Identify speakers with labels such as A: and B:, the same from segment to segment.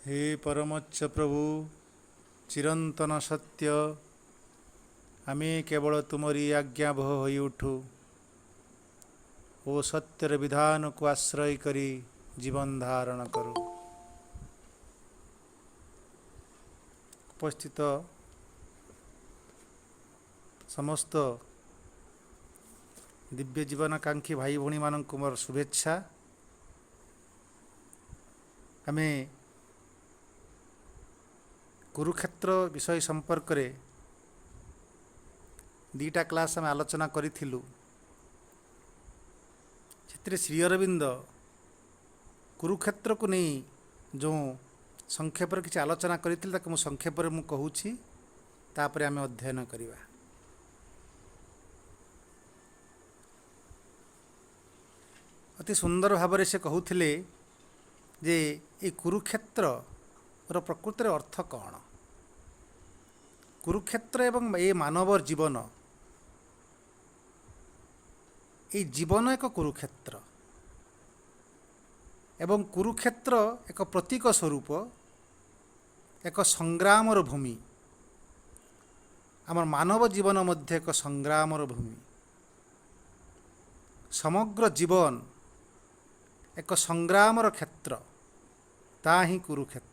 A: हे परमोच्च प्रभु चिरंतन सत्य आमे केवल तुमरी आज्ञाबह होई उठू ओ सत्यर विधान को आश्रय करी जीवन धारण करू। उपस्थित समस्त दिव्य जीवनकांक्षी भाई भौणी मानक मोर शुभेच्छा। आमे कुरुक्षेत्र विषय संपर्क रे दीटा क्लास आम आलोचना करिथिलु। चित्रे श्री अरविंद कुरुक्षेत्र को नहीं जो संक्षेप किसी आलोचना करिथिल ताके मु संक्षेप रे मु कहूछि तापरे आमे अध्ययन करिवा। अति सुंदर भाव से कहूथिले जे ए कुरुक्षेत्र रो प्रकृतिर अर्थ कौन। कुरुक्षेत्र एवं ए मानव जीवन ये जीवन एक कुरुक्षेत्र एवं कुरुक्षेत्र एक प्रतीक स्वरूप एक संग्रामर भूमि। आम मानव जीवन मध्य एक संग्रामर भूमि। समग्र जीवन एक संग्रामर क्षेत्र ता ही कुरुक्षेत्र।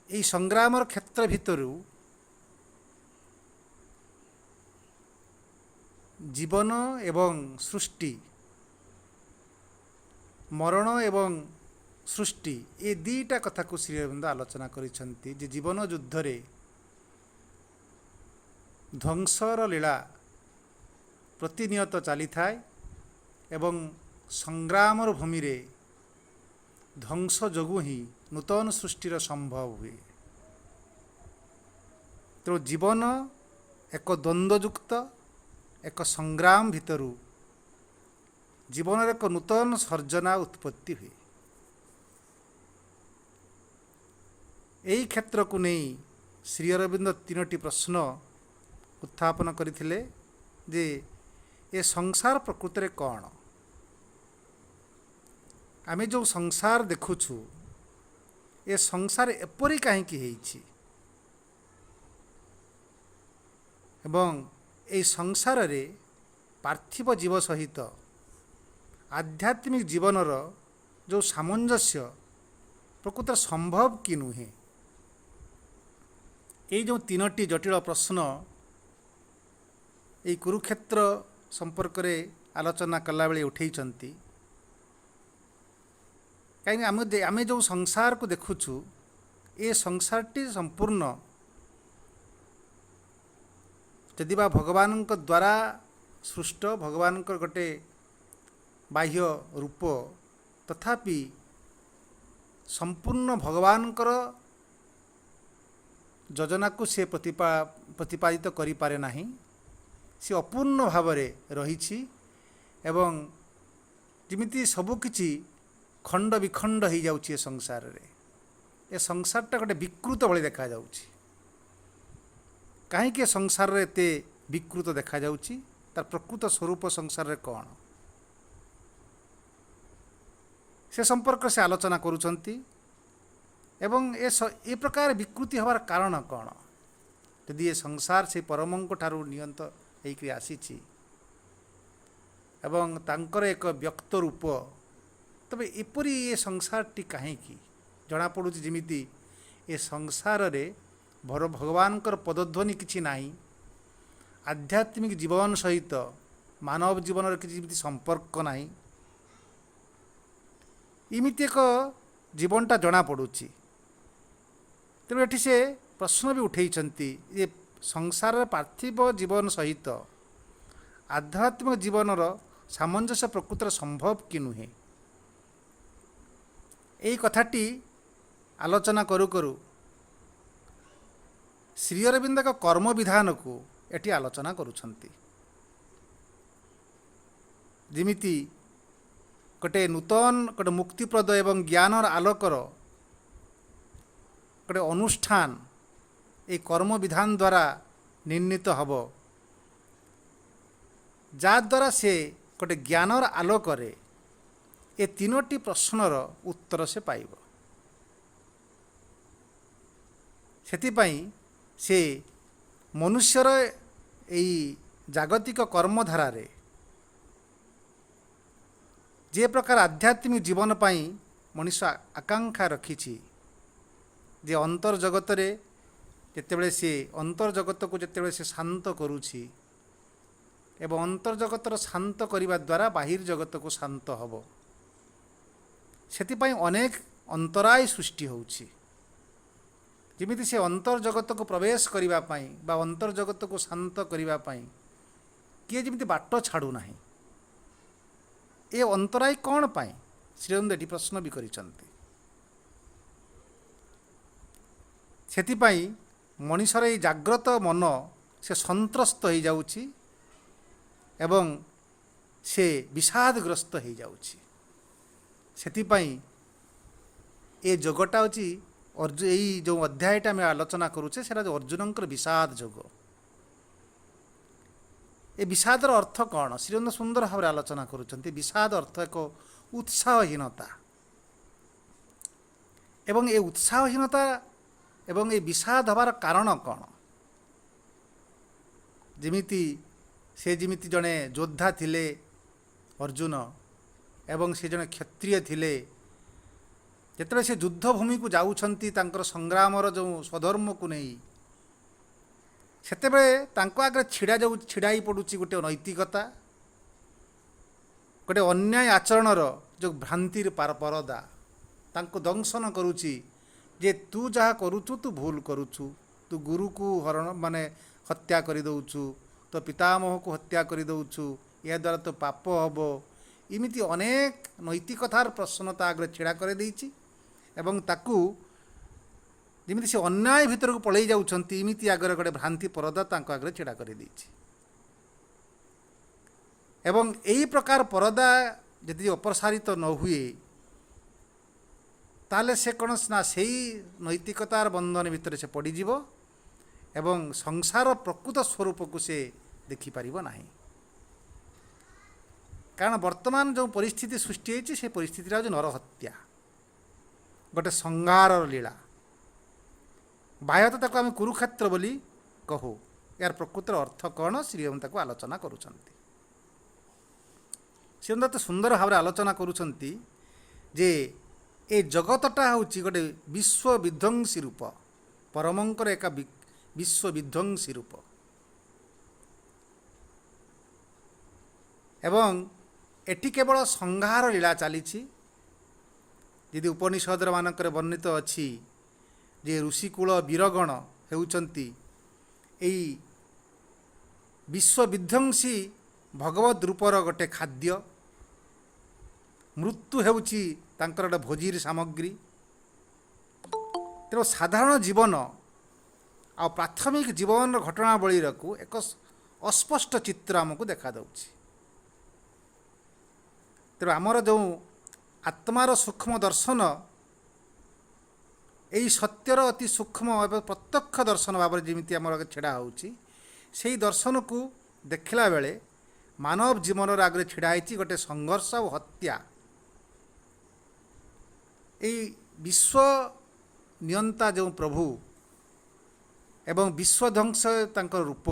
A: यही संग्रामर क्षेत्र भितरु जीवन एवं सृष्टि मरण एवं सृष्टि ये दीटा कथा को श्री अरविंद आलोचना करिसेंती। जे जीवन युद्ध रे ध्वंसर लीला प्रतिनियत चली थाए एवं संग्रामर भूमि रे ध्वंस जोगु ही नूतन सृष्टिर संभव हुए। तो जीवन एक द्वंद्वयुक्त एक संग्राम भितरु जीवन एक नूतन सर्जना उत्पत्ति हुए। यही क्षेत्र को नहीं श्री अरविंद तीनोटी प्रश्न उत्थापन करथिले जे ये संसार प्रकृति रे कौन। आमे जो संसार देखुछु ये संसार एपरी कहीं हेछि एवं ए संसार रे पार्थिव जीव सहित आध्यात्मिक जीवनर जो सामंजस्य प्रकृत संभव कि नुहे। ये जो तीनोटी जटिल प्रश्न ये कुरुक्षेत्र संपर्क रे आलोचना कला बेले उठेइचंती। कहीं आमे जो संसार को देखुछु ये संसारटी संपूर्ण यदि बा भगवान द्वारा सृष्ट भगवान गोटे बाह्य रूप तथापि संपूर्ण भगवान योजना को सी प्रतिपादित करि पारे नाही। सी अपूर्ण भाव रही एवं जिमिति सबुकिछि खंड विखंड हो जाउछि संसार रे। ए संसारटा गोटे विकृत भली देखा जाउछि। कहीं संसार रे एते विकृत देखा जाउछि तार प्रकृत स्वरूप संसार रे कौन से संपर्क से आलोचना करुछंती एवं ए प्रकार विकृति हवार कारण कौन। यदि ये संसार से परमंक ठारू नियंत होइकरी आसीछि एवं तांकर एक व्यक्त रूप तबे एपरी ये संसारटी कहीं जना पड़ुछि जिमिति ए संसार रे भगवान पदध्वनि किछि नाही। आध्यात्मिक जीवन सहित मानव जीवन किछि संपर्क नाही। इमिति एक जीवनटा जना पड़ुछि। तेणु एठी से प्रश्न भी उठेइचंती ये संसार पार्थिव जीवन सहित आध्यात्मिक जीवनर सामंजस्य प्रकृतर संभव कि नुहे। यही कथाटी आलोचना करू करू श्री अरविंद का कर्म विधान को एटी आलोचना करुछंती। जिमिति गोटे नूतन गोटे मुक्तिप्रद एवं ज्ञानर आलोकर गोटे अनुष्ठान ए कर्म विधान द्वारा निर्णीत हब जा द्वारा से गोटे ज्ञानर आलोक ए तीनोटी प्रश्नर उत्तर से पाइब। सेथिपाई से मनुष्यर एई जागतिक कर्मधारा रे जे प्रकार आध्यात्मिक जीवन पाई मनुष्य आकांक्षा रखिछि जे अंतर जगत रे जेतेबेले से अंतर जगत को जेतेबेले से शांत करूछि एवं अंतर जगतर शांत करने द्वारा बाहिर जगत को शांत हब। सेथिपाई अनेक अंतराय सृष्टि होउछि। जेमिति से अंतर जगत को प्रवेश करने पाई बा अंतर जगत को शांत करने पाई किए जेमिति बाट छाड़ू नाही। ए अंतराय कौन पाई श्रीअरविंद एटी प्रश्न भी करिसंती। सेथिपाई मनुष्यर ये जाग्रत मन से संत्रस्त हो जाउछि एवं से विषादग्रस्त हो जाउछि। सेथिपाई ए जोगटा होछि यही जो अध्यायटा आम आलोचना करुचे से अर्जुनंकर विषाद जोग। ए विषादर अर्थ कौन श्रीअरविंद सुंदर भाव आलोचना करुचंती। विषाद अर्थ एक उत्साहहीनता एवं ए उत्साहहीनता एवं ए विषाद हबार कारण कौन। जेमिति से जिमिति जड़े योद्धा थिले अर्जुन एवं से जड़े क्षत्रिय थिले जेतबे से युद्ध भूमि को जाउछंती तांकर संग्रामर जो स्वधर्म को नहीं सेतेबे तांको आगे छिड़ाई पड़ुची गोटे नैतिकता गोटे अन्याय आचरणर जो भ्रांतिर परदा तांको दंशन करुची जे तू जहाँ करुचु तू भूल करुचु तू गुरु को हरण माने हत्या कर दउचु तो पितामह को हत्या कर दउचु या द्वारा तो पाप हब इमिति अनेक नैतिकतार प्रश्न ता आगे छिड़ा कर देइची एवं ताकू जमिति से अन्याय भितर को पलई जाउछंती इमिति आगे गोटे भ्रांति परदा तांको आगे छिड़ा कर देइची एवं एही प्रकार परदा यदि अपसारित न हुए ताले से कौन ना से नैतिकतार बंधन भितर से पड़ीजीव एवं संसार प्रकृत स्वरूप को से देखिपार नहीं। कारण वर्तमान जो परिस्थिति सृष्टि होती से परिस्थिति हूँ नरहत्या गोटे संहार लीला बाह्यत ताको आम कुरुक्षेत्र बोली कहू यार प्रकृतर अर्थ कौन श्रीअरविंद ताको आलोचना करुछंती। श्रीअरविंद तो सुंदर भाव आलोचना करुछंती जे ए जगतटा हूँ गोटे विश्व विध्वंसी रूप परमंकर एक विश्व विध्वंसी रूप एवं एटी केवल संहार लीला चली यदि उपनिषद मानक वर्णित अच्छी जे ऋषिकूल वीरगण होउचंती एई विश्व विध्वंसी भगवत रूपर गोटे खाद्य मृत्यु हेउची तांकर गोटे भोजीर सामग्री। तेणु साधारण जीवन आ प्राथमिक जीवन घटनावली को एक अस्पष्ट चित्र आमको देखा दउछि। तेणु आमर जो आत्मार सूक्ष्म दर्शन यही सत्यर अति सूक्ष्म एवं प्रत्यक्ष दर्शन भाव जमी आम छेड़ा होई दर्शन को देखला बेले मानव जीवन आगे छिड़ाई गोटे संघर्ष और हत्या यही विश्व नियंता जो प्रभु एवं विश्व ध्वंस तांकर रूप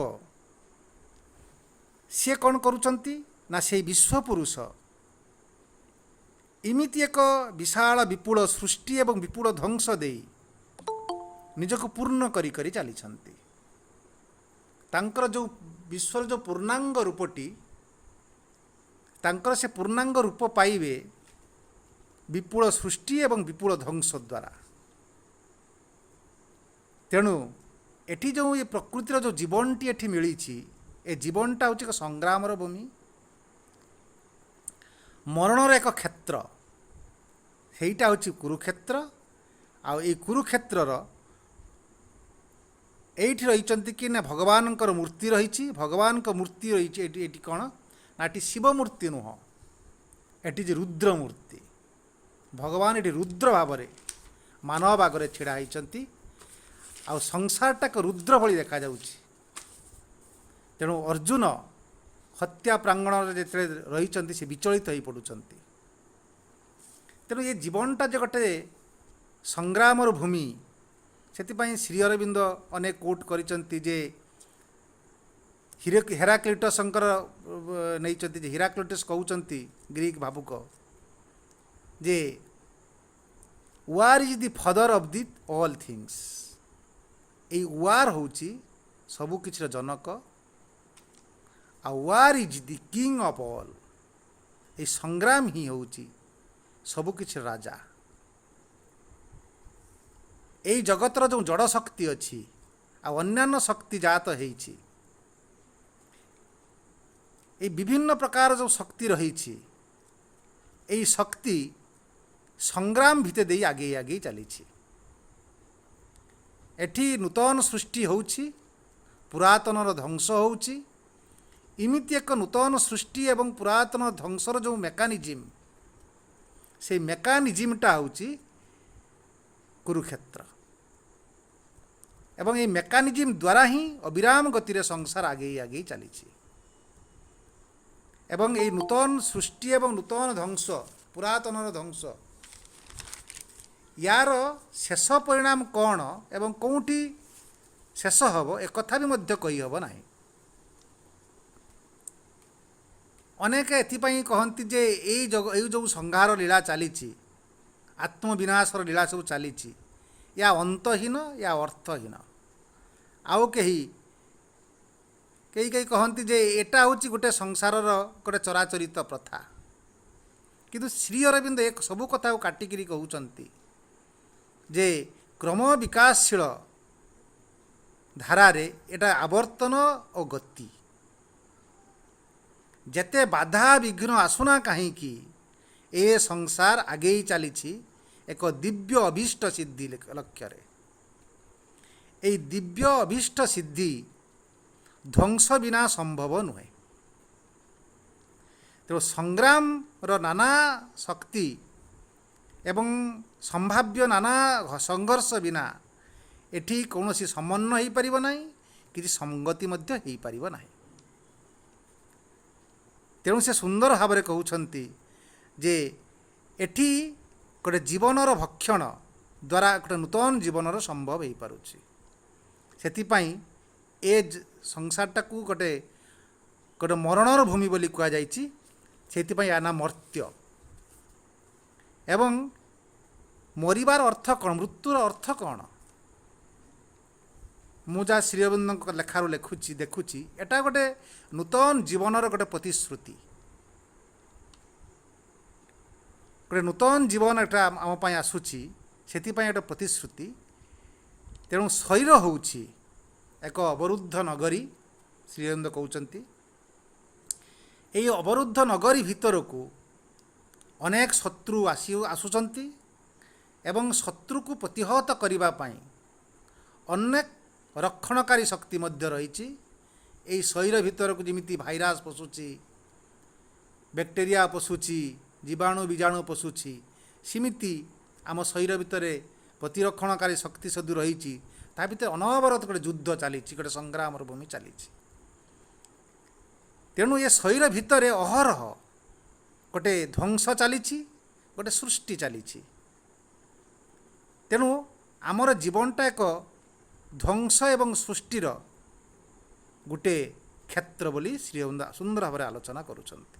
A: सी कौन करुचंती ना से विश्व पुरुष इमिति एक विशाल विपुल सृष्टि एवं विपुल ध्वंस दे निजक पूर्ण करी करी चलीछंती। तांकर जो विश्वर जो पूर्णांग रूपटी तांकर से पूर्णांग रूप पाइबे विपुल सृष्टि एवं विपुल ध्वंस द्वारा। तेणु एठी जो ये प्रकृतिर जो जीवनटी एठी मिली ए जीवनटा हूँ एक संग्रामर भूमि मरणर एक क्षेत्र ସେଇଟା ହେଉଛି କୁରୁକ୍ଷେତ୍ର। ଆଉ ଏଇ କୁରୁକ୍ଷେତ୍ରର ଏଇଠି ରହିଛନ୍ତି କି ନା ଭଗବାନଙ୍କର ମୂର୍ତ୍ତି ରହିଛି। ଭଗବାନଙ୍କ ମୂର୍ତ୍ତି ରହିଛି ଏଠି କ'ଣ ନା ଏଠି ଶିବ ମୂର୍ତ୍ତି ନୁହଁ, ଏଠି ଯେ ରୁଦ୍ର ମୂର୍ତ୍ତି। ଭଗବାନ ଏଠି ରୁଦ୍ର ଭାବରେ ମାନବ ଆଗରେ ଛିଡ଼ା ହେଇଛନ୍ତି ଆଉ ସଂସାରଟାକ ରୁଦ୍ର ଭଳି ଦେଖାଯାଉଛି। ତେଣୁ ଅର୍ଜୁନ ହତ୍ୟା ପ୍ରାଙ୍ଗଣରେ ଯେତେବେଳେ ରହିଛନ୍ତି ସେ ବିଚଳିତ ହୋଇ ପଡ଼ୁଛନ୍ତି। ତେଣୁ ଏ ଜୀବନଟା ଯେ ଗୋଟେ ସଂଗ୍ରାମର ଭୂମି, ସେଥିପାଇଁ ଶ୍ରୀ ଅରବିନ୍ଦ ଅନେକ କୋଟ୍ କରିଛନ୍ତି ଯେ ହେରାକ୍ଲିଟସଙ୍କର ନେଇଛନ୍ତି ଯେ ହେରାକ୍ଲିଟସ୍ କହୁଛନ୍ତି ଗ୍ରୀକ୍ ଭାବୁକ ଯେ war is the father of the all things. ଏଇ ୱାର୍ ହେଉଛି ସବୁ କିଛିର ଜନକ, ଆଉ war is the king of all. ଏଇ ସଂଗ୍ରାମ ହିଁ ହେଉଛି ସବୁ କିଛିର ରାଜା। ଏଇ ଜଗତର ଯେଉଁ ଜଡ଼ ଶକ୍ତି ଅଛି ଆଉ ଅନ୍ୟାନ୍ୟ ଶକ୍ତି ଜାତ ହେଇଛି, এই বিভিন্ন প্রকার যে শক্তি রয়েছে, এই শক্তি সংগ্রাম ভিতরে দিয়ে আগে আগে চালিছি। এটি নূতন সৃষ্টি হচ্ছে, পুরাতনর ধ্বংস হচ্ছে। এমিতি এক নূতন সৃষ্টি এবং পুরাতন ধ্বংসর যে মেকানিজম, সেই মেকানিজমটা হচ্ছে কুরুক্ষেত্র। এবং এই মেকানিজম দ্বারা হি অবিরাম গতিরে সংসার আগে আগে চালিছে। এবং এই নূতন সৃষ্টি এবং নূতন ধ্বংস, পুরাতনর ধ্বংস, ইয়ার শেষ পরিণাম কଣ এবং কোଉଠି শেষ হব একথা বি মধ্য কই হব নাই। অনেক এথিপাই কহନ୍ତି যে এই যে সংহার লীলা চালিছি, আত্মবিনাশর লীলা সব চালিছি, ইয়া অন্তহীন, ইয়া অর্থহীন। আউ কেহি কেହି କେହି କହନ୍ତି ଯେ ଏଟା ହେଉଛି ଗୋଟେ ସଂସାରର ଗୋଟେ ଚରାଚରିତ ପ୍ରଥା। କିନ୍ତୁ ଶ୍ରୀ ଅରବିନ୍ଦ ଏ ସବୁ କଥାକୁ କାଟିକିରି କହୁଛନ୍ତି ଯେ କ୍ରମ ବିକାଶଶୀଳ ଧାରାରେ ଏଟା ଆବର୍ତ୍ତନ ଓ ଗତି। ଯେତେ ବାଧା ବିଘ୍ନ ଆସୁନା କାହିଁକି, ଏ ସଂସାର ଆଗେଇ ଚାଲିଛି ଏକ ଦିବ୍ୟ ଅଭୀଷ୍ଟ ସିଦ୍ଧି ଲକ୍ଷ୍ୟରେ। এই দিব্য অভীষ্ট সিদ্ধি ধ্বংস বিনা সম্ভব নুহে। তেଣୁ ସଂଗ୍ରାମର ନାନା ଶକ୍ତି ଏବଂ ସମ୍ଭାବ୍ୟ ନାନା ସଂଘର୍ଷ ବିନା ଏଠି କୌଣସି ସମନ୍ୱୟ ହୋଇପାରିବ ନାହିଁ, କିଛି ସଙ୍ଗତି ମଧ୍ୟ ହୋଇପାରିବ ନାହିଁ। ତେଣୁ ସେ ସୁନ୍ଦର ଭାବରେ କହୁଛନ୍ତି ଯେ ଏଠି ଗୋଟେ ଜୀବନର ଭକ୍ଷଣ ଦ୍ୱାରା ଗୋଟେ ନୂତନ ଜୀବନର ସମ୍ଭବ ହୋଇପାରୁଛି। ସେଥିପାଇଁ ଏ ସଂସାରଟାକୁ ଗୋଟେ ଗୋଟେ ମରଣର ଭୂମି ବୋଲି କୁହାଯାଇଛି। ସେଥିପାଇଁ ୟା ନାଁ ମର୍ତ୍ତ୍ୟ। ଏବଂ ମରିବାର ଅର୍ଥ କ'ଣ, ମୃତ୍ୟୁର ଅର୍ଥ କ'ଣ? ମୁଁ ଯାହା ଶ୍ରୀ ଅରବିନ୍ଦଙ୍କ ଲେଖାରୁ ଦେଖୁଛି ଏଟା ଗୋଟେ ନୂତନ ଜୀବନର ଗୋଟେ ପ୍ରତିଶ୍ରୁତି। ଗୋଟେ ନୂତନ ଜୀବନ ଏଟା ଆମ ପାଇଁ ଆସୁଛି, ସେଥିପାଇଁ ଗୋଟେ ପ୍ରତିଶ୍ରୁତି। ତେଣୁ ଶରୀର ହେଉଛି ଏକ ଅବରୁଦ୍ଧ ନଗରୀ, ଶ୍ରୀ ଅରବିନ୍ଦ କହୁଛନ୍ତି। ଏହି ଅବରୁଦ୍ଧ ନଗରୀ ଭିତରକୁ ଅନେକ ଶତ୍ରୁ ଆସୁଛନ୍ତି ଏବଂ ଶତ୍ରୁକୁ ପ୍ରତିହତ କରିବା ପାଇଁ ଅନେକ ରକ୍ଷଣକାରୀ ଶକ୍ତି ମଧ୍ୟ ରହିଛି। ଏହି ଶରୀର ଭିତରକୁ ଯେମିତି ଭାଇରସ୍ ପଶୁଛି, ବ୍ୟାକ୍ଟେରିଆ ପଶୁଛି, ଜୀବାଣୁ ବୀଜାଣୁ ପଶୁଛି, ସେମିତି ଆମ ଶରୀର ଭିତରେ ପ୍ରତିରକ୍ଷଣକାରୀ ଶକ୍ତି ସବୁ ରହିଛି। ତା ଭିତରେ ଅନବରତ ଗୋଟେ ଯୁଦ୍ଧ ଚାଲିଛି, ଗୋଟେ ସଂଗ୍ରାମର ଭୂମି ଚାଲିଛି। ତେଣୁ ଏ ଶରୀର ଭିତରେ ଅହରହ ଗୋଟେ ଧ୍ୱଂସ ଚାଲିଛି, ଗୋଟେ ସୃଷ୍ଟି ଚାଲିଛି। ତେଣୁ ଆମର ଜୀବନଟା ଏକ ଧ୍ୱଂସ ଏବଂ ସୃଷ୍ଟିର ଗୋଟେ କ୍ଷେତ୍ର ବୋଲି ଶ୍ରୀ ଅରବିନ୍ଦ ସୁନ୍ଦର ଭାବରେ ଆଲୋଚନା କରୁଛନ୍ତି।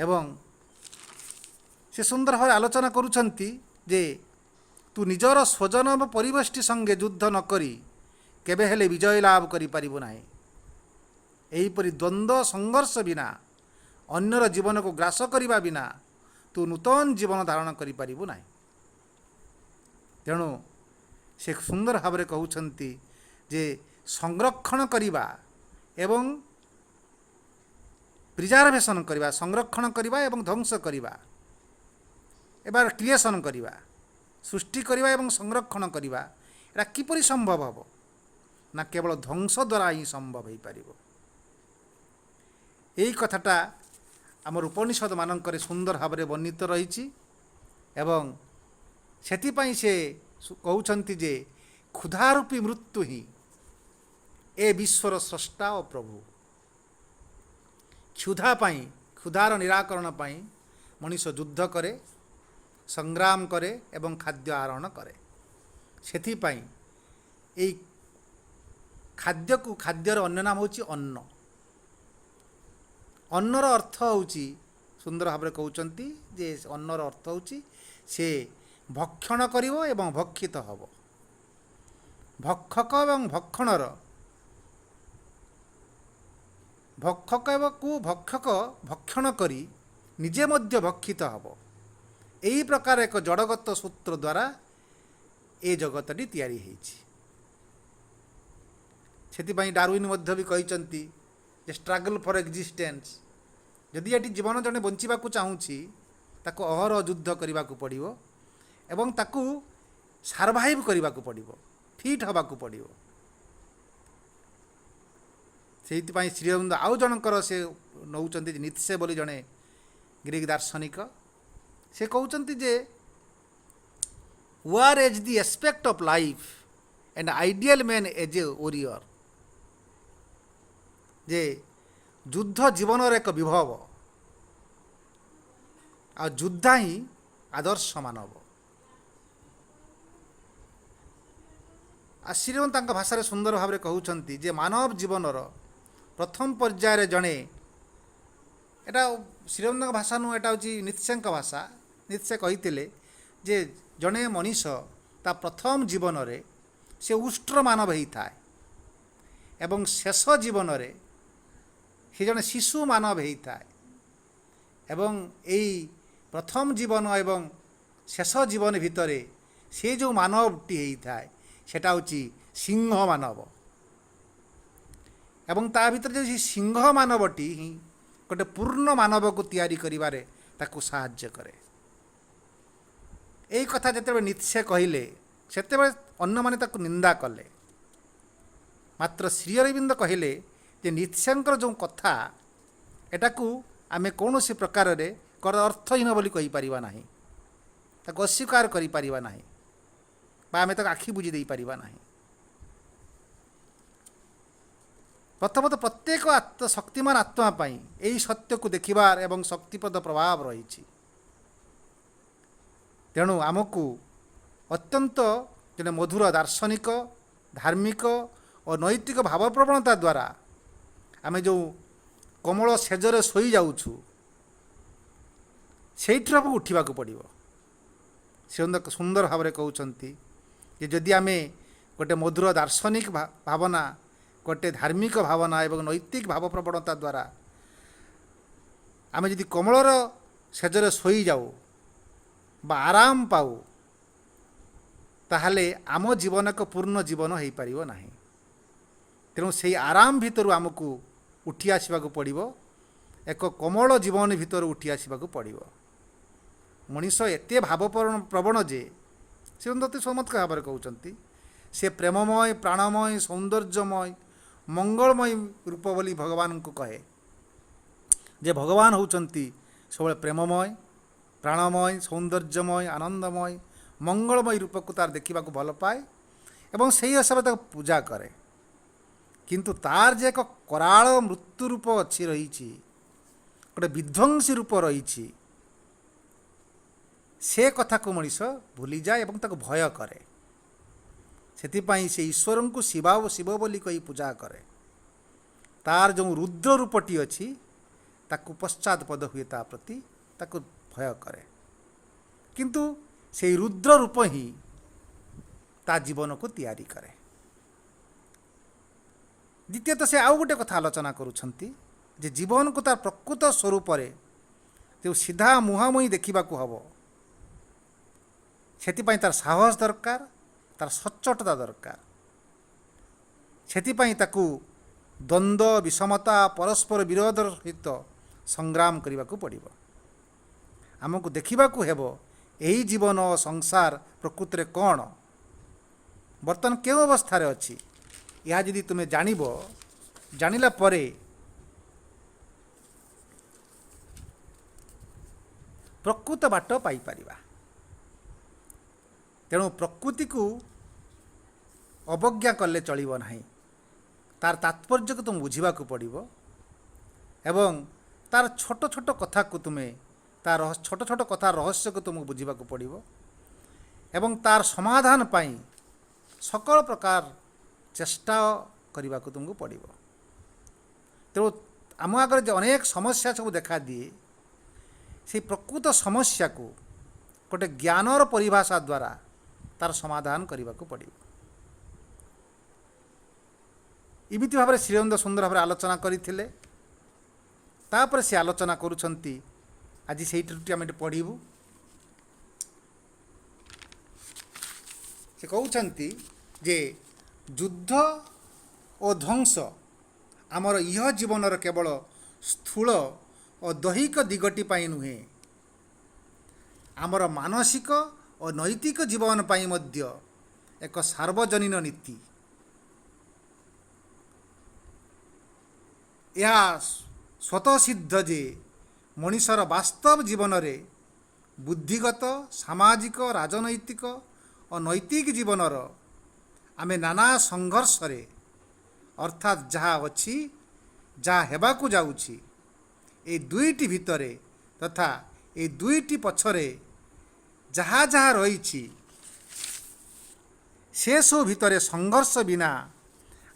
A: ଏବଂ ସେ ସୁନ୍ଦର ଭାବରେ ଆଲୋଚନା କରୁଛନ୍ତି ଯେ ତୁ ନିଜର ସ୍ୱଜନ ବା ପରିବେଷ୍ଟି ସଙ୍ଗେ ଯୁଦ୍ଧ ନ କରି କେବେ ହେଲେ ବିଜୟ ଲାଭ କରିପାରିବୁ ନାହିଁ। ଏହିପରି ଦ୍ୱନ୍ଦ୍ୱ ସଂଘର୍ଷ ବିନା, ଅନ୍ୟର ଜୀବନକୁ ଗ୍ରାସ କରିବା ବିନା ତୁ ନୂତନ ଜୀବନ ଧାରଣ କରିପାରିବୁ ନାହିଁ। ତେଣୁ ସେ ସୁନ୍ଦର ଭାବରେ କହୁଛନ୍ତି ଯେ ସଂରକ୍ଷଣ କରିବା ଏବଂ ପ୍ରିଜାର୍ଭେସନ୍ କରିବା, ସଂରକ୍ଷଣ କରିବା ଏବଂ ଧ୍ୱଂସ କରିବା, ଏবার କ୍ରିଏସନ୍ କରିବା, ସୃଷ୍ଟି କରିବା ଏବଂ ସଂରକ୍ଷଣ କରିବା, ଏଟା କିପରି ସମ୍ଭବ ହେବ ନା କେବଳ ଧ୍ୱଂସ ଦ୍ୱାରା ହିଁ ସମ୍ଭବ ହୋଇପାରିବ। ଏହି କଥାଟା ଆମର ଉପନିଷଦ ମାନଙ୍କରେ ସୁନ୍ଦର ଭାବରେ ବର୍ଣ୍ଣିତ ରହିଛି। ଏବଂ ସେଥିପାଇଁ ସେ କହୁଛନ୍ତି ଯେ କ୍ଷୁଧାରୂପୀ ମୃତ୍ୟୁ ହିଁ ଏ ବିଶ୍ୱର ସ୍ରଷ୍ଟା ଓ ପ୍ରଭୁ। କ୍ଷୁଧା ପାଇଁ, କ୍ଷୁଧାର ନିରାକରଣ ପାଇଁ ମଣିଷ ଯୁଦ୍ଧ କରେ ସଂଗ୍ରାମ କରେ ଏବଂ ଖାଦ୍ୟ ଆହରଣ କରେ। ସେଥିପାଇଁ ଏଇ ଖାଦ୍ୟର ଅନ୍ୟ ନାମ ହେଉଛି ଅନ୍ନ। ଅନ୍ନର ଅର୍ଥ ହେଉଛି, ସୁନ୍ଦର ଭାବରେ କହୁଛନ୍ତି ଯେ ଅନ୍ନର ଅର୍ଥ ହେଉଛି ସେ ଭକ୍ଷଣ କରିବ ଏବଂ ଭକ୍ଷିତ ହେବ। ଭକ୍ଷକ ଏବଂ ଭକ୍ଷଣର ଭକ୍ଷକ ଭକ୍ଷଣ କରି ନିଜେ ମଧ୍ୟ ଭକ୍ଷିତ ହେବ। ଏହି ପ୍ରକାର ଏକ ଜଡ଼ଗତ ସୂତ୍ର ଦ୍ୱାରା ଏ ଜଗତଟି ତିଆରି ହୋଇଛି। ସେଥିପାଇଁ ଡାରୱିନ୍ ମଧ୍ୟ ବି କହିଛନ୍ତି ଯେ ଷ୍ଟ୍ରଗଲ୍ ଫର୍ ଏକ୍ଜିଷ୍ଟେନ୍ସ। ଯଦି ଏଠି ଜୀବନ ଜଣେ ବଞ୍ଚିବାକୁ ଚାହୁଁଛି ତାକୁ ଅହରହ ଯୁଦ୍ଧ କରିବାକୁ ପଡ଼ିବ ଏବଂ ତାକୁ ସର୍ଭାଇଭ୍ କରିବାକୁ ପଡ଼ିବ, ଫିଟ୍ ହେବାକୁ ପଡ଼ିବ। ସେଇଥିପାଇଁ ଶ୍ରୀଅରବିନ୍ଦ ଆଉ ଜଣଙ୍କର ସେ ନେଉଛନ୍ତି ନିତ୍ସେ ବୋଲି ଜଣେ ଗ୍ରୀକ୍ ଦାର୍ଶନିକ। ସେ କହୁଛନ୍ତି ଯେ war as the aspect of life and ideal man as a warrior। ଯେ ଯୁଦ୍ଧ ଜୀବନର ଏକ ବିଭବ ଆଉ ଯୁଦ୍ଧା ହିଁ ଆଦର୍ଶ ମାନବ। ଆଉ ଶ୍ରୀଅରବିନ୍ଦ ତାଙ୍କ ଭାଷାରେ ସୁନ୍ଦର ଭାବରେ କହୁଛନ୍ତି ଯେ ମାନବ ଜୀବନର ପ୍ରଥମ ପର୍ଯ୍ୟାୟରେ ଜଣେ, ଏଟା ଶ୍ରୀଅରବିନ୍ଦଙ୍କ ଭାଷା ନୁହେଁ, ଏଟା ହେଉଛି ନିତ୍ସେଙ୍କ ଭାଷା। ନିତ୍ସେ କହିଥିଲେ ଯେ ଜଣେ ମଣିଷ ତା ପ୍ରଥମ ଜୀବନରେ ସେ ଉଷ୍ଟ୍ର ମାନବ ହେଇଥାଏ ଏବଂ ଶେଷ ଜୀବନରେ ସେ ଜଣେ ଶିଶୁ ମାନବ ହେଇଥାଏ। ଏବଂ ଏଇ ପ୍ରଥମ ଜୀବନ ଏବଂ ଶେଷ ଜୀବନ ଭିତରେ ସେ ଯେଉଁ ମାନବଟି ହେଇଥାଏ ସେଟା ହେଉଛି ସିଂହ ମାନବ। ଏବଂ ତା ଭିତରେ ଯେଉଁ ସିଂହ ମାନବଟି ହିଁ ଗୋଟେ ପୂର୍ଣ୍ଣ ମାନବକୁ ତିଆରି କରିବାରେ ତାକୁ ସାହାଯ୍ୟ କରେ। ଏଇ କଥା ଯେତେବେଳେ ନିତ୍ସେ କହିଲେ ସେତେବେଳେ ଅନ୍ୟମାନେ ତାକୁ ନିନ୍ଦା କଲେ। ମାତ୍ର ଶ୍ରୀଅରବିନ୍ଦ କହିଲେ ଯେ ନିତ୍ସେଙ୍କର ଯେଉଁ କଥା ଏଟାକୁ ଆମେ କୌଣସି ପ୍ରକାରରେ ଅର୍ଥହୀନ ବୋଲି କହିପାରିବା ନାହିଁ, ତାକୁ ଅସ୍ୱୀକାର କରିପାରିବା ନାହିଁ ବା ଆମେ ତାକୁ ଆଖି ବୁଜି ଦେଇପାରିବା ନାହିଁ। ପ୍ରଥମତଃ ପ୍ରତ୍ୟେକ ଶକ୍ତିମାନ ଆତ୍ମା ପାଇଁ ଏହି ସତ୍ୟକୁ ଦେଖିବାର ଏବଂ ଶକ୍ତିପ୍ରଦ ପ୍ରଭାବ ରହିଛି। ତେଣୁ ଆମକୁ ଅତ୍ୟନ୍ତ ଜଣେ ମଧୁର ଦାର୍ଶନିକ, ଧାର୍ମିକ ଓ ନୈତିକ ଭାବପ୍ରବଣତା ଦ୍ୱାରା ଆମେ ଯେଉଁ କମଳ ସେଜରେ ଶୋଇଯାଉଛୁ ସେଇଥିରୁ ଆମକୁ ଉଠିବାକୁ ପଡ଼ିବ। ସେ ସୁନ୍ଦର ଭାବରେ କହୁଛନ୍ତି ଯେ ଯଦି ଆମେ ଗୋଟେ ମଧୁର ଦାର୍ଶନିକ ଭାବନା, ଗୋଟେ ଧାର୍ମିକ ଭାବନା ଏବଂ ନୈତିକ ଭାବପ୍ରବଣତା ଦ୍ୱାରା ଆମେ ଯଦି କମଳର ସେଜରେ ଶୋଇଯାଉ ବା ଆରାମ ପାଉ ତାହେଲେ ଆମ ଜୀବନ ଏକ ପୂର୍ଣ୍ଣ ଜୀବନ ହୋଇପାରିବ ନାହିଁ। ତେଣୁ ସେହି ଆରାମ ଭିତରୁ ଆମକୁ ଉଠି ଆସିବାକୁ ପଡ଼ିବ, ଏକ କମଳ ଜୀବନ ଭିତରୁ ଉଠି ଆସିବାକୁ ପଡ଼ିବ। ମଣିଷ ଏତେ ଭାବପ୍ରବଣ ଯେ ସେ ଅତି ଚମତ୍କାର ଭାବରେ କହୁଛନ୍ତି ସେ ପ୍ରେମମୟ, ପ୍ରାଣମୟ, ସୌନ୍ଦର୍ଯ୍ୟମୟ, ମଙ୍ଗଳମୟ ରୂପ ବୋଲି ଭଗବାନଙ୍କୁ କହେ। ଯେ ଭଗବାନ ହେଉଛନ୍ତି ସବୁବେଳେ ପ୍ରେମମୟ, ପ୍ରାଣମୟ, ସୌନ୍ଦର୍ଯ୍ୟମୟ, ଆନନ୍ଦମୟ, ମଙ୍ଗଳମୟ ରୂପକୁ ତାର ଦେଖିବାକୁ ଭଲ ପାଏ ଏବଂ ସେହି ହିସାବରେ ତାକୁ ପୂଜା କରେ। କିନ୍ତୁ ତାର ଯେ ଏକ କରାଳ ମୃତ୍ୟୁ ରୂପ ଅଛି ରହିଛି, ଗୋଟେ ବିଧ୍ୱଂସୀ ରୂପ ରହିଛି, ସେ କଥାକୁ ମଣିଷ ଭୁଲିଯାଏ ଏବଂ ତାକୁ ଭୟ କରେ। ସେଥିପାଇଁ ସେ ଈଶ୍ୱରଙ୍କୁ ଶିବ ବୋଲି କହି ପୂଜା କରେ। ତାର ଯେଉଁ ରୁଦ୍ର ରୂପଟି ଅଛି ତାକୁ ପଶ୍ଚାତପଦ ହୁଏ, ତା ପ୍ରତି ତାକୁ ଭୟ କରେ। କିନ୍ତୁ ସେହି ରୁଦ୍ର ରୂପ ହିଁ ତା ଜୀବନକୁ ତିଆରି କରେ। ଦ୍ୱିତୀୟତଃ ସେ ଆଉ ଗୋଟେ କଥା ଆଲୋଚନା କରୁଛନ୍ତି ଯେ ଜୀବନକୁ ତାର ପ୍ରକୃତ ସ୍ୱରୂପରେ ଯେଉଁ ସିଧା ମୁହାଁମୁହିଁ ଦେଖିବାକୁ ହେବ ସେଥିପାଇଁ ତାର ସାହସ ଦରକାର, ତାର ସଚ୍ଚୋଟତା ଦରକାର। ସେଥିପାଇଁ ତାକୁ ଦ୍ୱନ୍ଦ୍ୱ, ବିଷମତା, ପରସ୍ପର ବିରୋଧର ସହିତ ସଂଗ୍ରାମ କରିବାକୁ ପଡ଼ିବ। ଆମକୁ ଦେଖିବାକୁ ହେବ ଏହି ଜୀବନ ସଂସାର ପ୍ରକୃତିରେ କ'ଣ, ବର୍ତ୍ତମାନ କେଉଁ ଅବସ୍ଥାରେ ଅଛି। ଏହା ଯଦି ତୁମେ ଜାଣିବ, ଜାଣିଲା ପରେ ପ୍ରକୃତ ବାଟ ପାଇପାରିବା। ତେଣୁ ପ୍ରକୃତିକୁ ଅବଜ୍ଞା କଲେ ଚଳିବ ନାହିଁ, ତାର ତାତ୍ପର୍ଯ୍ୟକୁ ତୁମେ ବୁଝିବାକୁ ପଡ଼ିବ ଏବଂ ତାର ଛୋଟ ଛୋଟ କଥାକୁ ତୁମେ तार छोट छोट कथा रहस्य को तुमको बुझा पड़ो एवं तार समाधान पाई सकल प्रकार चेष्टा करने को तुमको पड़ो। तेणु आम आगे जो अनेक समस्या सब देखा दिए से प्रकृत समस्या को गोटे ज्ञानर परिभाषा द्वारा तार समाधान करने को पड़ो। इमिति भाव श्रीअरविंद सुंदर भाव आलोचना करते तापर से आलोचना करुछंती आज से आम पढ़ू। से कहते जे युद्ध और ध्वंस आमर इह जीवनर केवल स्थूल और दैहिक दिगटी पाई नुहे आमर मानसिक और नैतिक जीवन पाई मध्य एक सार्वजनीन नीति। यह स्वतः सिद्ध जे मनुष्यर वास्तव जीवन रे बुद्धिगत सामाजिक राजनैतिक और नैतिक जीवनर आमे नाना संघर्ष रे अर्थात जहाँ अच्छी जहाँ हेबाकू जाउछि ए दुईटी भितरे तथा ए दुईटी पछरे जहाँ जहाँ रही से सब भितरे संघर्ष बिना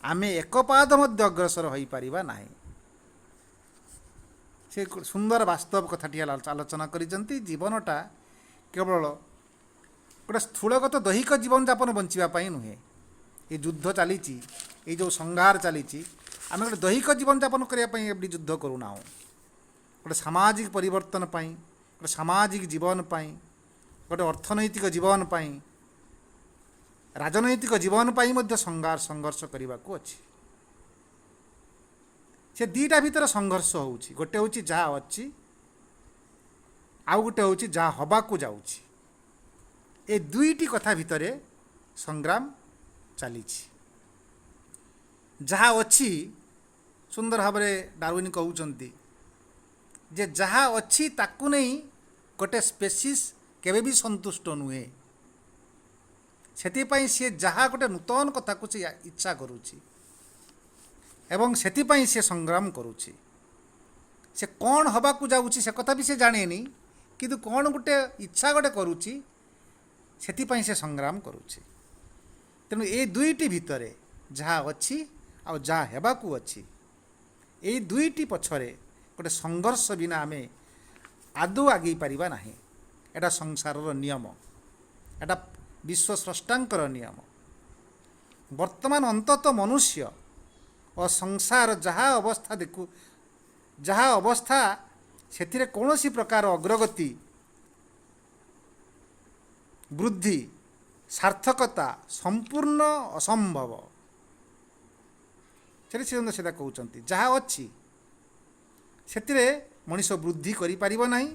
A: आमे एक पाद मध्य अग्रसर हो पारिबा नाही। से सुंदर वास्तव कथाटी आलोचना करिसेंती। जीवनटा केवल गोटे स्थूलगत दैहिक जीवन यापन बंचापी नुहे ये युद्ध चली ये जो संहार चली आम गोटे दैहिक जीवन यापन करने युद्ध करूना गोटे सामाजिक परिवर्तन पाई गोटे सामाजिक जीवन पाई गोटे अर्थनैतिक जीवन पाई राजनैतिक जीवन पाई मध्य संघर्ष करने को अच्छी। से दीटा भीतर संघर्ष होउछि गोटे होउछि जहाँ अच्छी आउ गोटे होउछि जहाँ हबाकू जाउछि ए दुईटी कथा भितरे संग्राम चली। जहाँ अच्छी सुंदर भाव डार्विन कहउचंती जे जहाँ अच्छी ताकू नहीं गोटे स्पेसीस केवे भी संतुष्ट नुहे सेतिपाई सी जहाँ गोटे नूतन कथा को से इच्छा करुछि एवं सेतिपाई से संग्राम करुछि। से कौन हबाकू जाउछि से कथा भी से जानेनी किंतु कौन गोटे इच्छा गोटे करुछि सेतिपाई से संग्राम करुछि। तेणु ए दुईटी भितरे जहाँ अच्छी आ जहाँ हेबाकू अच्छी ए दुईटी पछरे गोटे संघर्ष बिना आमे आदौ आगे पारिबा नाही। एटा संसारर नियम एटा विश्व स्रष्टांकर नियम। वर्तमान अंततः मनुष्य और संसार जहाँ अवस्था देखु जहाँ अवस्था से कौन सी प्रकार अग्रगति वृद्धि सार्थकता संपूर्ण असंभव से सीधा कहते जहाँ अच्छी से मनीष वृद्धि करिपारिबो नाही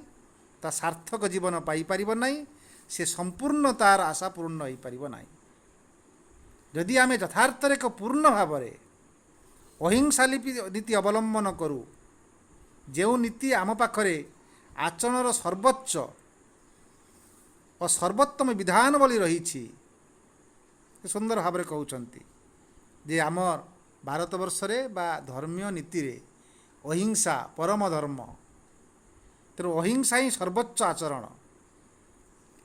A: ता सार्थक जीवन पाई पारिबो नाही से संपूर्ण तार आशा पूर्ण हो पारिबो नाही। यदि आमे यथार्थरे एक पूर्ण भाव में अहिंसा नीति अवलंबन करूँ जो नीति आम पाखरे आचरणर सर्वोच्च और सर्वोत्तम विधान बोली रही सुंदर भाव में कहते जे आमर भारत वर्षरे बा धर्मीय नीति रे अहिंसा परम धर्म तेणु अहिंसा ही सर्वोच्च आचरण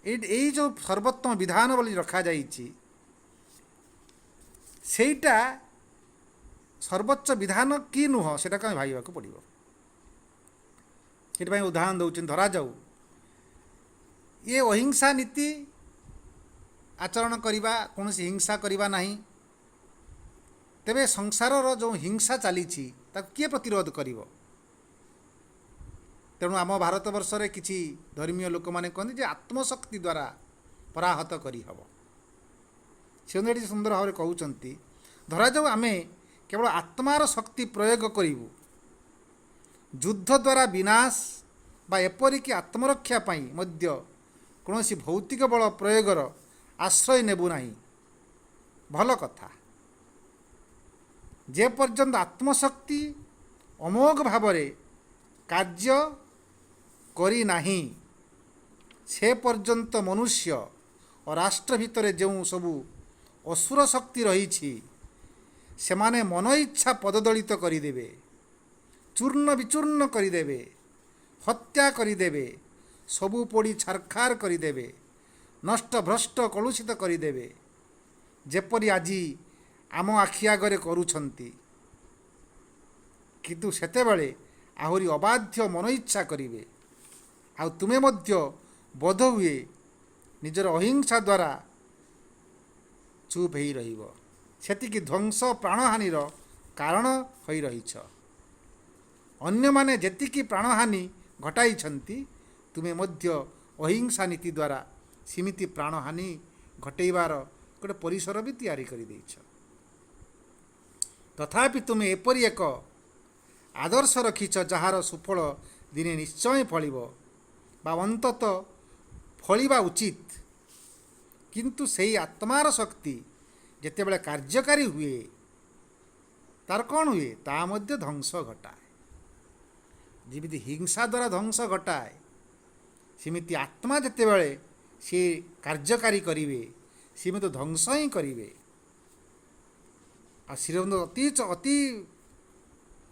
A: ये जो सर्वोत्तम विधान बोली रखा जाइछि सेटा सर्वोच्च विधान कि नुह से भाईवा को पड़ो। ये उदाहरण दौरान धरा जाऊ ये अहिंसा नीति आचरण करवा कौन हिंसा करवा नहीं तेबे संसार जो हिंसा चली किए प्रतिरोध करिवो। तेणु आम भारत वर्ष रे किछि धर्मीय लोक माने कहते जे आत्मशक्ति द्वारा पराहत करहब से सुंदर भाव कहते धरा जाऊ आमे केवल आत्मार शक्ति प्रयोग करूँ युद्ध द्वारा विनाश बा एपरिक आत्मरक्षा पाई मध्य कौन भौतिक बल प्रयोगर आश्रय नेबु नाही। भल कथा जे पर्यंत आत्मशक्ति अमोघ भाव कार्य करी नाही से पर्यंत मनुष्य और राष्ट्र भितर जो सबू असुर शक्ति रही से माने मन इच्छा पददलित करदेवे चूर्ण विचूर्ण करदेवे हत्या करदेवे ସବୁ ପୋଡ଼ି ଛାରଖାର କରିଦେବେ, ନଷ୍ଟ ଭ୍ରଷ୍ଟ କଳୁଷିତ କରିଦେବେ, ଯେପରି ଆଜି ଆମ ଆଖି ଆଗରେ କରୁଛନ୍ତି। କିନ୍ତୁ ସେତେବେଳେ ଆହୁରି ଅବାଧ୍ୟ ମନ ଇଚ୍ଛା କରିବେ। ଆଉ ତୁମେ ମଧ୍ୟ ବୋଧହୁଏ ନିଜର ଅହିଂସା ଦ୍ୱାରା ଚୁପ୍ ହେଇ ରହିବ। ସେତିକି ଧ୍ୱଂସ ପ୍ରାଣହାନିର କାରଣ ହୋଇ ରହିଛ। ଅନ୍ୟମାନେ ଯେତିକି ପ୍ରାଣହାନି ଘଟାଇଛନ୍ତି, ତୁମେ ମଧ୍ୟ ଅହିଂସା ନୀତି ଦ୍ୱାରା ସେମିତି ପ୍ରାଣହାନି ଘଟାଇବାର ଗୋଟେ ପରିସର ବି ତିଆରି କରିଦେଇଛ। ତଥାପି ତୁମେ ଏପରି ଏକ ଆଦର୍ଶ ରଖିଛ ଯାହାର ସୁଫଳ ଦିନେ ନିଶ୍ଚୟ ଫଳିବ ବା ଅନ୍ତତଃ ଫଳିବା ଉଚିତ। କିନ୍ତୁ ସେହି ଆତ୍ମାର ଶକ୍ତି ଯେତେବେଳେ କାର୍ଯ୍ୟକାରୀ ହୁଏ, ତାର କ'ଣ ହୁଏ? ତା ମଧ୍ୟ ଧ୍ୱଂସ ଘଟାଏ। ଯେମିତି ହିଂସା ଦ୍ୱାରା ଧ୍ୱଂସ ଘଟାଏ, ସେମିତି ଆତ୍ମା ଯେତେବେଳେ ସେ କାର୍ଯ୍ୟକାରୀ କରିବେ, ସେମିତି ଧ୍ୱଂସ ହିଁ କରିବେ। ଆଉ ଶ୍ରୀଅରବିନ୍ଦ ଅତି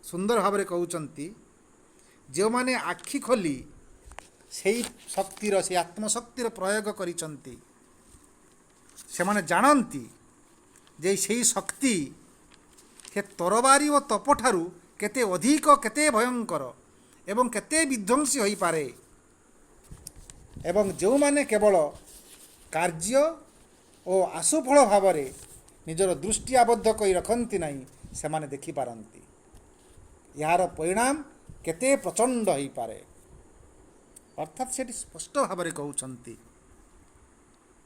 A: ସୁନ୍ଦର ଭାବରେ କହୁଛନ୍ତି, ଯେଉଁମାନେ ଆଖି ଖୋଲି ସେଇ ଶକ୍ତିର, ସେଇ ଆତ୍ମଶକ୍ତିର ପ୍ରୟୋଗ କରିଛନ୍ତି, ସେମାନେ ଜାଣନ୍ତି ଯେ ସେହି ଶକ୍ତି ସେ ତରବାରୀ ଓ ତପଠାରୁ କେତେ ଅଧିକ, କେତେ ଭୟଙ୍କର ଏବଂ କେତେ ବିଧ୍ୱଂସୀ ହୋଇପାରେ। ଏବଂ ଯେଉଁମାନେ କେବଳ କାର୍ଯ୍ୟ ଓ ଆଶୁଫଳ ଭାବରେ ନିଜର ଦୃଷ୍ଟି ଆବଦ୍ଧ କରି ରଖନ୍ତି ନାହିଁ, ସେମାନେ ଦେଖିପାରନ୍ତି ଏହାର ପରିଣାମ କେତେ ପ୍ରଚଣ୍ଡ ହୋଇପାରେ। ଅର୍ଥାତ୍ ସେଠି ସ୍ପଷ୍ଟ ଭାବରେ କହୁଛନ୍ତି,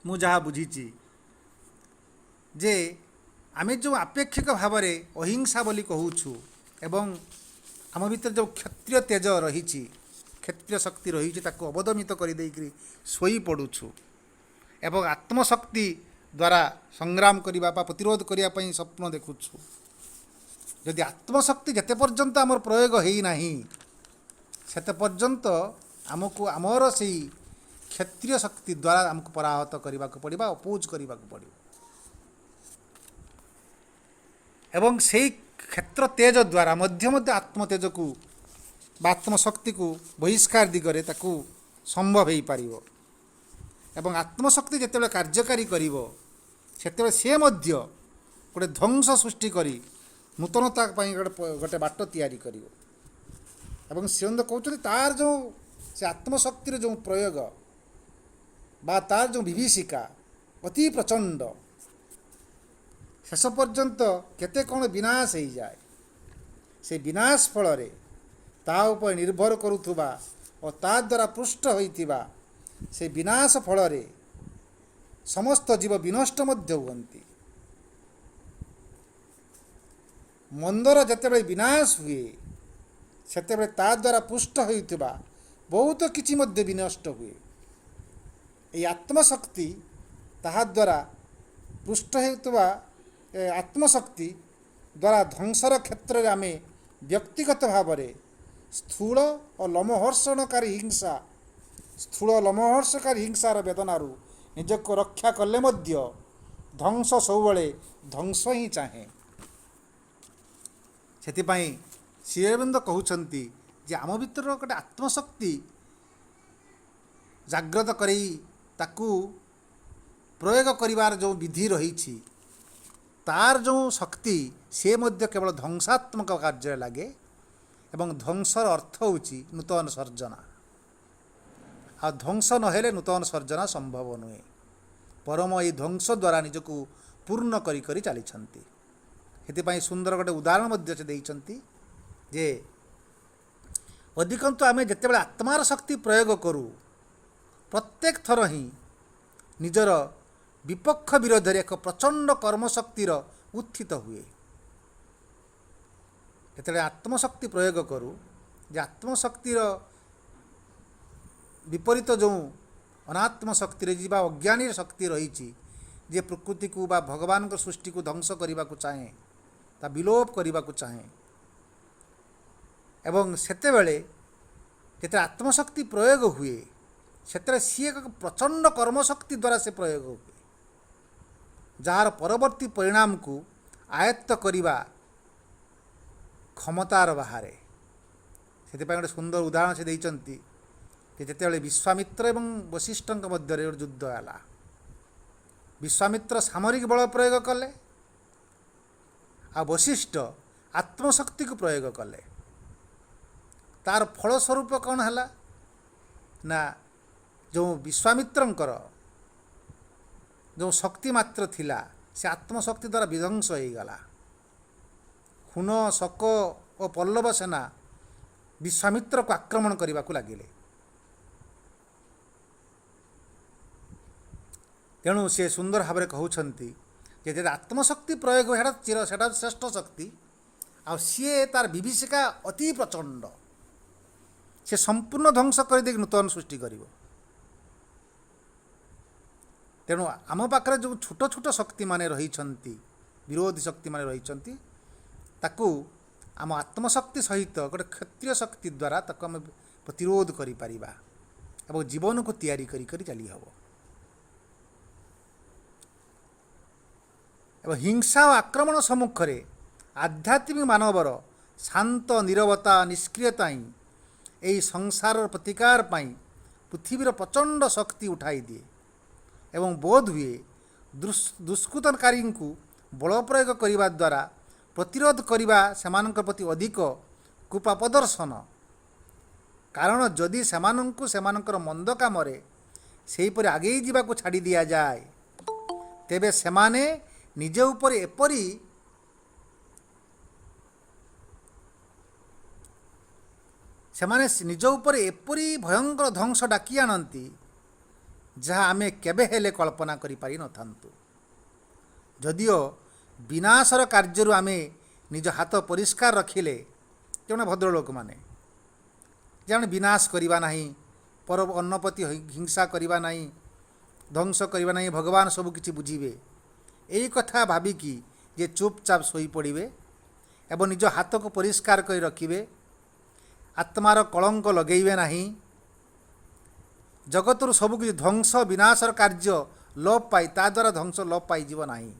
A: ମୁଁ ଯାହା ବୁଝିଛି ଯେ ଆମେ ଯେଉଁ ଆପେକ୍ଷିକ ଭାବରେ ଅହିଂସା ବୋଲି କହୁଛୁ ଏବଂ ଆମ ଭିତରେ ଯେଉଁ କ୍ଷତ୍ରିୟ ତେଜ ରହିଛି, କ୍ଷତ୍ରିୟ ଶକ୍ତି ରହିଛି, ତାକୁ ଅବଦମିତ କରିଦେଇକରି ଶୋଇପଡ଼ୁଛୁ ଏବଂ ଆତ୍ମଶକ୍ତି ଦ୍ୱାରା ସଂଗ୍ରାମ କରିବା ବା ପ୍ରତିରୋଧ କରିବା ପାଇଁ ସ୍ୱପ୍ନ ଦେଖୁଛୁ। ଯଦି ଆତ୍ମଶକ୍ତି ଯେତେ ପର୍ଯ୍ୟନ୍ତ ଆମର ପ୍ରୟୋଗ ହେଇନାହିଁ, ସେତେ ପର୍ଯ୍ୟନ୍ତ ଆମକୁ ଆମର ସେଇ କ୍ଷତ୍ରିୟ ଶକ୍ତି ଦ୍ୱାରା ଆମକୁ ପରାହତ କରିବାକୁ ପଡ଼ିବ, ଅପୋଜ କରିବାକୁ ପଡ଼ିବ। ଏବଂ ସେଇ କ୍ଷେତ୍ର ତେଜ ଦ୍ୱାରା ମଧ୍ୟ ଆତ୍ମତେଜକୁ ବା ଆତ୍ମଶକ୍ତିକୁ ବହିଷ୍କାର ଦିଗରେ ତାକୁ ସମ୍ଭବ ହୋଇପାରିବ। ଏବଂ ଆତ୍ମଶକ୍ତି ଯେତେବେଳେ କାର୍ଯ୍ୟକାରୀ କରିବ, ସେତେବେଳେ ସେ ମଧ୍ୟ ଗୋଟେ ଧ୍ୱଂସ ସୃଷ୍ଟି କରି ନୂତନତା ପାଇଁ ଗୋଟେ ବାଟ ତିଆରି କରିବ। ଏବଂ ଶ୍ରୀଅରବିନ୍ଦ କହୁଛନ୍ତି, ତାର ଯେଉଁ ସେ ଆତ୍ମଶକ୍ତିର ଯେଉଁ ପ୍ରୟୋଗ ବା ତାର ଯେଉଁ ବିଭୀଷିକା ଅତି ପ୍ରଚଣ୍ଡ, ଶେଷ ପର୍ଯ୍ୟନ୍ତ କେତେ କ'ଣ ବିନାଶ ହେଇଯାଏ। ସେ ବିନାଶ ଫଳରେ ତା ଉପରେ ନିର୍ଭର କରୁଥିବା ଓ ତା ଦ୍ୱାରା ପୃଷ୍ଟ ହୋଇଥିବା ସେ ବିନାଶ ଫଳରେ ସମସ୍ତ ଜୀବ ବିନଷ୍ଟ ମଧ୍ୟ ହୁଅନ୍ତି। ମନ୍ଦର ଯେତେବେଳେ ବିନାଶ ହୁଏ, ସେତେବେଳେ ତା ଦ୍ୱାରା ପୃଷ୍ଟ ହୋଇଥିବା ବହୁତ କିଛି ମଧ୍ୟ ବିନଷ୍ଟ ହୁଏ। ଏହି ଆତ୍ମଶକ୍ତି ତାହା ଦ୍ୱାରା ପୃଷ୍ଟ ହେଉଥିବା ଆତ୍ମଶକ୍ତି ଦ୍ୱାରା ଧ୍ୱଂସର କ୍ଷେତ୍ରରେ ଆମେ ବ୍ୟକ୍ତିଗତ ଭାବରେ ସ୍ଥୂଳ ଓ ଲୋମହର୍ଷଣକାରୀ ହିଂସାର ବେଦନାରୁ ନିଜକୁ ରକ୍ଷା କଲେ ମଧ୍ୟ ଧ୍ୱଂସ ସବୁବେଳେ ଧ୍ୱଂସ ହିଁ ଚାହେଁ। ସେଥିପାଇଁ ଶ୍ରୀଅରବିନ୍ଦ କହୁଛନ୍ତି ଯେ ଆମ ଭିତର ଗୋଟେ ଆତ୍ମଶକ୍ତି ଜାଗ୍ରତ କରି ତାକୁ ପ୍ରୟୋଗ କରିବାର ଯେଉଁ ବିଧି ରହିଛି, ତାର ଯେଉଁ ଶକ୍ତି, ସେ ମଧ୍ୟ କେବଳ ଧ୍ୱଂସାତ୍ମକ କାର୍ଯ୍ୟରେ ଲାଗେ ଏବଂ ଧ୍ୱଂସର ଅର୍ଥ ହେଉଛି ନୂତନ ସର୍ଜନା। ଆଉ ଧ୍ୱଂସ ନହେଲେ ନୂତନ ସର୍ଜନା ସମ୍ଭବ ନୁହେଁ। ପରମ ଏହି ଧ୍ୱଂସ ଦ୍ୱାରା ନିଜକୁ ପୂର୍ଣ୍ଣ କରି କରି ଚାଲିଛନ୍ତି। ସେଥିପାଇଁ ସୁନ୍ଦର ଗୋଟେ ଉଦାହରଣ ମଧ୍ୟ ସେ ଦେଇଛନ୍ତି ଯେ ଅଧିକନ୍ତୁ ଆମେ ଯେତେବେଳେ ଆତ୍ମାର ଶକ୍ତି ପ୍ରୟୋଗ କରୁ, ପ୍ରତ୍ୟେକ ଥର ହିଁ ନିଜର ବିପକ୍ଷ ବିରୋଧରେ ଏକ ପ୍ରଚଣ୍ଡ କର୍ମଶକ୍ତିର ଉତ୍ଥିତ ହୁଏ। ଯେତେବେଳେ ଆତ୍ମଶକ୍ତି ପ୍ରୟୋଗ କରୁ, ଯେ ଆତ୍ମଶକ୍ତିର ବିପରୀତ ଯେଉଁ ଅନାତ୍ମ ଶକ୍ତିରେ ବା ଅଜ୍ଞାନୀର ଶକ୍ତି ରହିଛି, ଯେ ପ୍ରକୃତିକୁ ବା ଭଗବାନଙ୍କ ସୃଷ୍ଟିକୁ ଧ୍ୱଂସ କରିବାକୁ ଚାହେଁ, ତା ବିଲୋପ କରିବାକୁ ଚାହେଁ। ଏବଂ ସେତେବେଳେ ଯେତେବେଳେ ଆତ୍ମଶକ୍ତି ପ୍ରୟୋଗ ହୁଏ, ସେତେବେଳେ ସିଏ ଏକ ପ୍ରଚଣ୍ଡ କର୍ମଶକ୍ତି ଦ୍ୱାରା ସେ ପ୍ରୟୋଗ ହୁଏ, ଯାହାର ପରବର୍ତ୍ତୀ ପରିଣାମକୁ ଆୟତ୍ତ କରିବା କ୍ଷମତାର ବାହାରେ। ସେଥିପାଇଁ ଗୋଟେ ସୁନ୍ଦର ଉଦାହରଣ ସେ ଦେଇଛନ୍ତି कि जेतेबेले विश्वामित्र एवं वशिष्ठ मध्य युद्ध है, विश्वामित्र सामरिक बल प्रयोग कले आ वशिष्ठ आत्मशक्ति को प्रयोग कले। तार फलस्वरूप कौन है ना, जो विश्वामित्रंकर जो शक्ति मात्र थिला से आत्मशक्ति द्वारा विध्वंस हो गला। हुन शक और पल्लव सेना विश्वामित्र को आक्रमण करने को लगिले। तेणु से सुंदर भाव में कहते जे आत्मशक्ति प्रयोग है श्रेष्ठ शक्ति। आ सी तार विभीषिका अति प्रचंड, से संपूर्ण ध्वंस कर दे नूतन सृष्टि कर। तेणु आम पाखे जो छोट छोट शक्ति माने रही, विरोधी शक्ति माने रही, ताकू आम आत्मशक्ति सहित गोटे क्षत्रिय शक्ति द्वारा ताकू आम प्रतिरोध करि परिबा एवं जीवन को तैयारी करी चली हबो। एवं हिंसा और आक्रमण सम्मुख रे आध्यात्मिक मानवर शांत नीरवता निष्क्रियता ही यही संसार प्रतिकार पाई पृथ्वीर प्रचंड शक्ति उठाई दिए एवं बोध हुए दुष्कृतकारी को बल प्रयोग करने द्वारा प्रतिरोध करने सेमानक प्रति अधिक कृपा प्रदर्शन। कारण जदि सेमानकर मंद काम सेहीपर आगे जावाक छाड़ी दिया जाए, तेबे सेमाने निजे ऊपर एपरी निज ऊपर एपरी भयंकर ध्वंस डाकी आनती जहाँ आमे केबे हेले कल्पना करि पारि नथांतु। जदिओ विनाशर कार्यरु आमे निज हाथ परिष्कार रखिले, जने भद्रलोक माने जने विनाश करिबा नाही, पर अन्नपति हिंसा करिबा नाही, ध्वंस करिबा नाही, भगवान सब किछि बुझिबे एई कथा भाबिकी जे चुपचाप सोई पड़िबे एवं निज हाथ को परिष्कार कर रखिबे, आत्मार कलंक लगेइबे नाही, जगतर सबकिछि ध्वंस विनाशर कार्य लोप पाई ता द्वारा ध्वंस लोप पाई जीव नाही।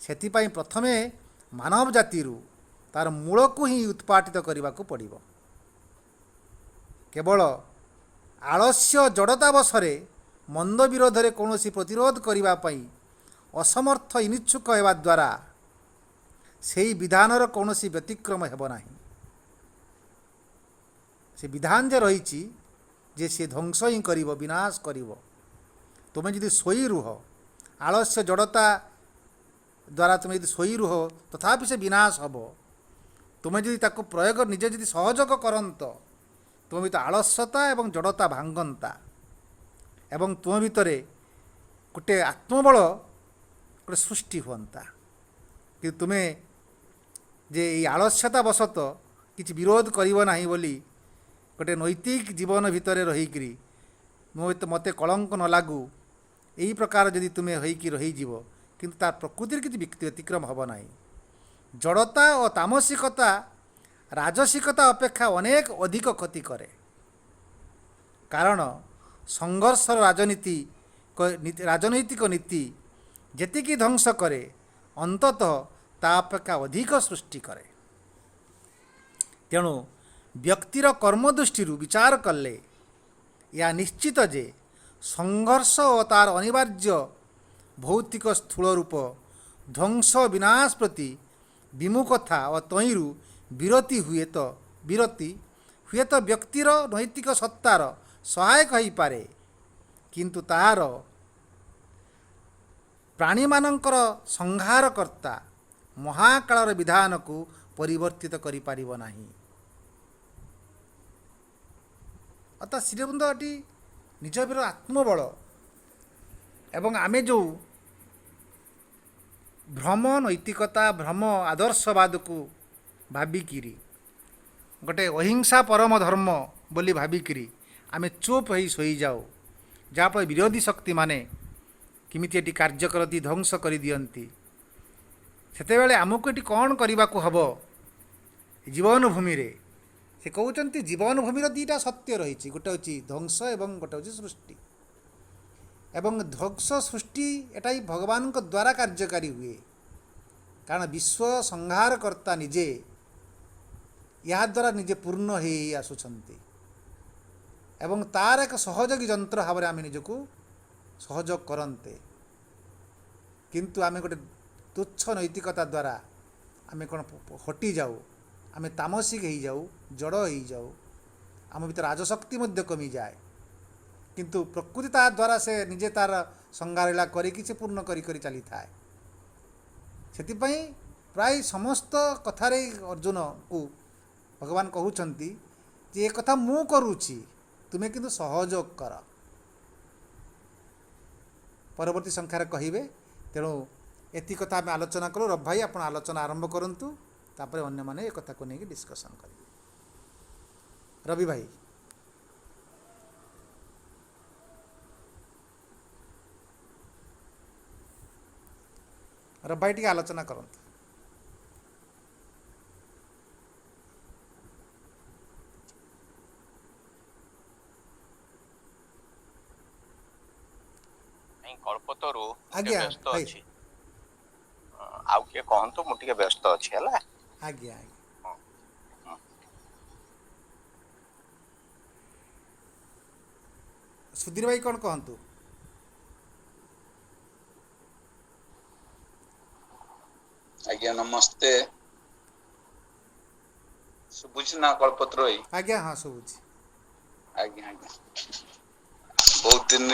A: सेथिपाई प्रथमे मानव जाति तार मूल को ही उत्पाटित करने को पड़िबो। केवल आलस्य जड़तावशरे मंद विरोध में कौन प्रतिरोध करने असमर्थ इनिच्छुक होगा द्वारा से विधानर कौन व्यतिक्रम हेब नाही। से विधान जे रही जे से ध्वंस ही कर विनाश कर। तुम्हें यदि सोई रुह आलस्य जड़ता द्वारा तुम्हें यदि सोई रुह तथापि से विनाश हम। तुम्हें यदि ताको प्रयोग निजे यदि सहयोग करत तुम भीतर आलस्यता एवं जड़ता भांगंता एवं तुम भितर गोटे आत्मबल गोटे सृष्टि हुंता कि तुम्हें जे आलस्यता वशत किसी विरोध करिबो नाही बोली गोटे नैतिक जीवन भितर रहीकि मते कलंक न लागू यही प्रकार जदि तुम्हें होइकी रहीजीव किंतु तार प्रकृतिर किसी व्यतिक्रम हम ना। जड़ता और तामसिकता राजसिकता अपेक्षा अनेक अधिक क्षति करे। कारण संघर्ष राजनैतिक नीति जेतिकी ध्वंस करे अंततः ता अपेक्षा अधिक सृष्टि करे। तेणु व्यक्तिर कर्म दृष्टि विचार कले या निश्चित जे संघर्ष और तार अनिवार्य भौतिक स्थूल रूप ध्वंस विनाश प्रति विमुखता और तईरु विरति हुए तो व्यक्तिर नैतिक सत्तार सहायक हो पारे किंतु तार प्राणी मानकर संहारकर्ता महाकालर विधान को परिवर्तित करि पारिबो नाही। अतः श्रीबृंद अटी निज भीतर आत्मबल एवं आमे जो भ्रम नैतिकता भ्रम आदर्शवाद को भाविकी गोटे अहिंसा परम धर्म बोली भाविकी आमे चुप हो सोई जाओ जहाँपर विरोधी शक्ति माने किमिति एटी कार्य करती ध्वंस कर दियंती सेतेबेले आमको एटी कौन करने को हब जीवन भूमि रे से कहते जीवन भूमि दीटा सत्य रही गोटे हूँ ध्वंस एवं गोटे हूँ सृष्टि एवं ध्वंस सृष्टि एटा ही भगवान को द्वारा कार्यकारी हुए कारण विश्व संहारकर्ता निजे या द्वारा निजे पूर्ण हो आसुंच ଏବଂ ତାର ଏକ ସହଯୋଗୀ ଯନ୍ତ୍ର ଭାବରେ ଆମେ ନିଜକୁ ସହଯୋଗ କରନ୍ତେ। କିନ୍ତୁ ଆମେ ଗୋଟେ ତୁଚ୍ଛ ନୈତିକତା ଦ୍ୱାରା ଆମେ କ'ଣ ହଟିଯାଉ, ଆମେ ତାମସିକ ହେଇଯାଉ, ଜଡ଼ ହେଇଯାଉ, ଆମ ଭିତରେ ରାଜଶକ୍ତି ମଧ୍ୟ କମିଯାଏ। କିନ୍ତୁ ପ୍ରକୃତି ତା ଦ୍ୱାରା ସେ ନିଜେ ତାର ସଂଗାରିଲା କରିକି ସେ ପୂର୍ଣ୍ଣ କରି କରି ଚାଲିଥାଏ। ସେଥିପାଇଁ ପ୍ରାୟ ସମସ୍ତ କଥାରେ ଅର୍ଜୁନକୁ ଭଗବାନ କହୁଛନ୍ତି ଯେ ଏ କଥା ମୁଁ କରୁଛି, ତୁମେ କିନ୍ତୁ ସହଯୋଗ କର। ପରବର୍ତ୍ତୀ ସଂଖ୍ୟାରେ କହିବେ। ତେଣୁ ଏତିକି କଥା ଆମେ ଆଲୋଚନା କଲୁ। ରବି ଭାଇ ଆପଣ ଆଲୋଚନା ଆରମ୍ଭ କରନ୍ତୁ, ତାପରେ ଅନ୍ୟମାନେ ଏ କଥାକୁ ନେଇକି ଡିସ୍କସନ୍ କରିବେ। ରବି ଭାଇ। ରବି ଭାଇ ଟିକେ ଆଲୋଚନା କରନ୍ତୁ।
B: କଳ୍ପତରୁ
A: ଆଜ୍ଞା
B: ବ୍ୟସ୍ତ
A: ଭାଇ।
B: ଅଛି, ଆଉ କିଏ କହନ୍ତୁ, ମୁଁ ଟିକେ ବ୍ୟସ୍ତ ଅଛି ହେଲା।
A: ଆଜ୍ଞା ଆଜ୍ଞା। ସୁଧୀର ଭାଇ କ'ଣ କହନ୍ତୁ?
B: ଆଜ୍ଞା ନମସ୍ତେ। ଶୁଭୁଛି ନା କଳ୍ପତରୁ ଭାଇ?
A: ଆଜ୍ଞା ହଁ ଶୁଭୁଛି।
B: ଆଜ୍ଞା ଆଜ୍ଞା। ବହୁତ ଦିନ